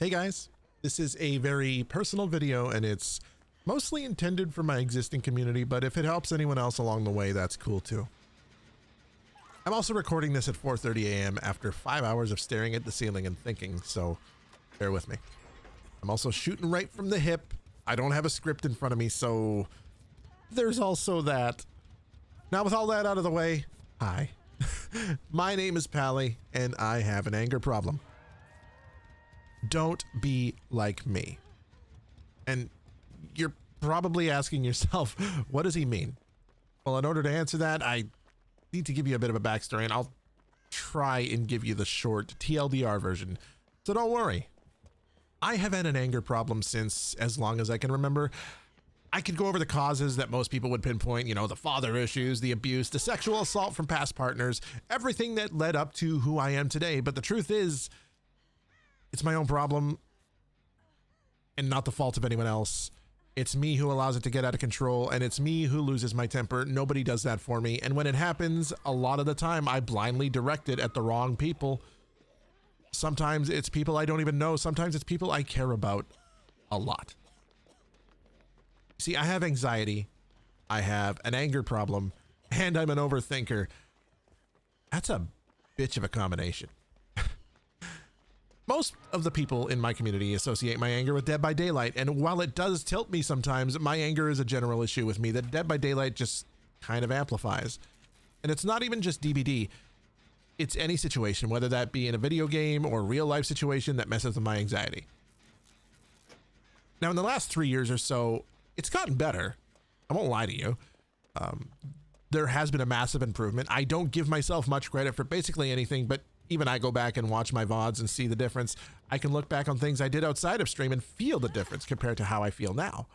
Hey guys, this is a very personal video and it's mostly intended for my existing community, but if it helps anyone else along the way, that's cool too. I'm also recording this at 4:30 a.m. after 5 hours of staring at the ceiling and thinking, so bear with me. I'm also shooting right from the hip. I don't have a script in front of me, so there's also that. Now with all that out of the way, hi. My name is Pally and I have an anger problem. Don't be like me. And you're probably asking yourself, what does he mean? Well, in order to answer that, I need to give you a bit of a backstory, and I'll try and give you the short TLDR version. So don't worry. I have had an anger problem since as long as I can remember. I could go over the causes that most people would pinpoint, you know, the father issues, the abuse, the sexual assault from past partners, everything that led up to who I am today. But the truth is, it's my own problem and not the fault of anyone else. It's me who allows it to get out of control, and it's me who loses my temper. Nobody does that for me. And when it happens, a lot of the time, I blindly direct it at the wrong people. Sometimes it's people I don't even know. Sometimes it's people I care about a lot. See, I have anxiety, I have an anger problem, and I'm an overthinker. That's a bitch of a combination. Most of the people in my community associate my anger with Dead by Daylight, and while it does tilt me sometimes, my anger is a general issue with me that Dead by Daylight just kind of amplifies. And it's not even just DBD, it's any situation, whether that be in a video game or real life situation that messes with my anxiety. Now, in the last 3 years or so, it's gotten better. I won't lie to you. There has been a massive improvement. I don't give myself much credit for basically anything, but even I go back and watch my VODs and see the difference. I can look back on things I did outside of stream and feel the difference compared to how I feel now.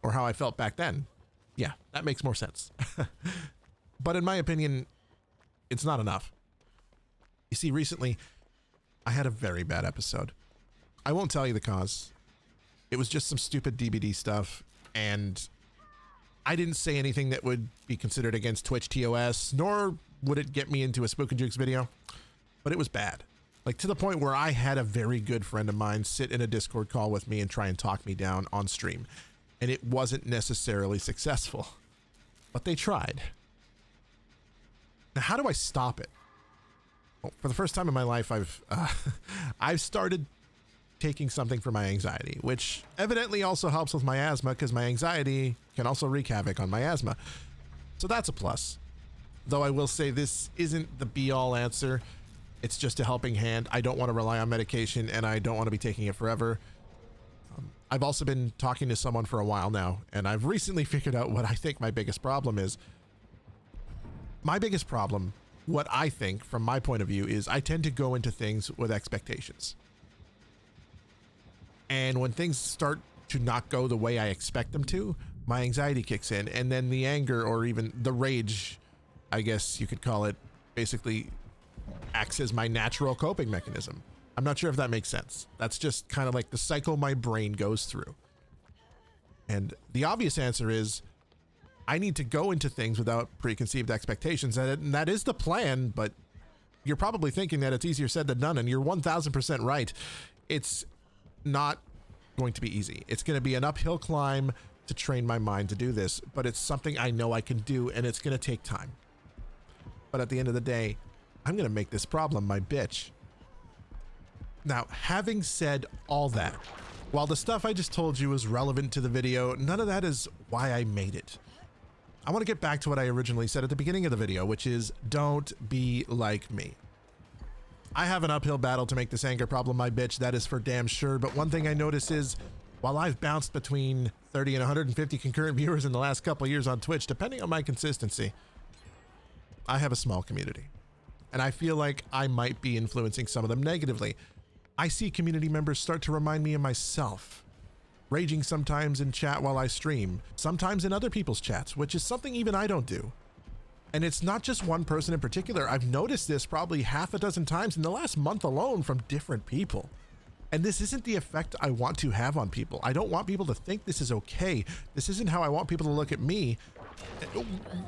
Or how I felt back then. Yeah, that makes more sense. But in my opinion, it's not enough. You see, recently, I had a very bad episode. I won't tell you the cause. It was just some stupid DBD stuff, and I didn't say anything that would be considered against Twitch TOS, nor would it get me into a Spook and Jukes video, but it was bad. Like, to the point where I had a very good friend of mine sit in a Discord call with me and try and talk me down on stream, and it wasn't necessarily successful, but they tried. Now, how do I stop it? Well, for the first time in my life, I've started taking something for my anxiety, which evidently also helps with my asthma, because my anxiety can also wreak havoc on my asthma. So that's a plus. Though I will say this isn't the be-all answer. It's just a helping hand. I don't want to rely on medication, and I don't want to be taking it forever. I've also been talking to someone for a while now, and I've recently figured out what I think my biggest problem is. My biggest problem, what I think from my point of view, is I tend to go into things with expectations. And when things start to not go the way I expect them to, my anxiety kicks in, and then the anger, or even the rage, I guess you could call it, basically acts as my natural coping mechanism. I'm not sure if that makes sense. That's just kind of like the cycle my brain goes through. And the obvious answer is I need to go into things without preconceived expectations, and that is the plan, but you're probably thinking that it's easier said than done, and you're 1000% right. It's not going to be easy. It's going to be an uphill climb to train my mind to do this, but it's something I know I can do, and it's going to take time. But at the end of the day, I'm going to make this problem my bitch. Now, having said all that, while the stuff I just told you is relevant to the video, none of that is why I made it. I want to get back to what I originally said at the beginning of the video, which is don't be like me. I have an uphill battle to make this anger problem my bitch, that is for damn sure, but one thing I notice is while I've bounced between 30 and 150 concurrent viewers in the last couple of years on Twitch, depending on my consistency, I have a small community, and I feel like I might be influencing some of them negatively. I see community members start to remind me of myself, raging sometimes in chat while I stream, sometimes in other people's chats, which is something even I don't do. And it's not just one person in particular. I've noticed this probably half a dozen times in the last month alone from different people. And this isn't the effect I want to have on people. I don't want people to think this is okay. This isn't how I want people to look at me.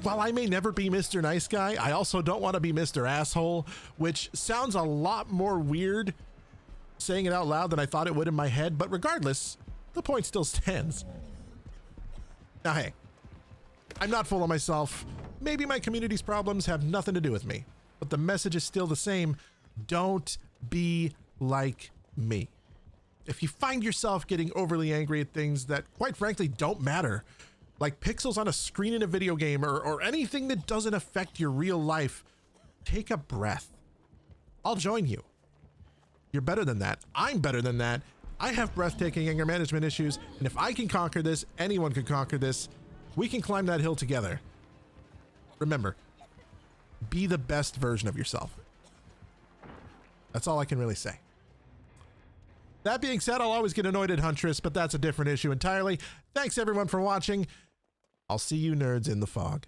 While I may never be Mr. Nice Guy, I also don't want to be Mr. Asshole, which sounds a lot more weird saying it out loud than I thought it would in my head, but regardless, the point still stands. Now, hey, I'm not full of myself. Maybe my community's problems have nothing to do with me, but the message is still the same. Don't be like me. If you find yourself getting overly angry at things that, quite frankly, don't matter, like pixels on a screen in a video game or anything that doesn't affect your real life, take a breath. I'll join you. You're better than that. I'm better than that. I have breathtaking anger management issues, and if I can conquer this, anyone can conquer this. We can climb that hill together. Remember, be the best version of yourself. That's all I can really say. That being said, I'll always get annoyed at Huntress, but that's a different issue entirely. Thanks everyone for watching. I'll see you nerds in the fog.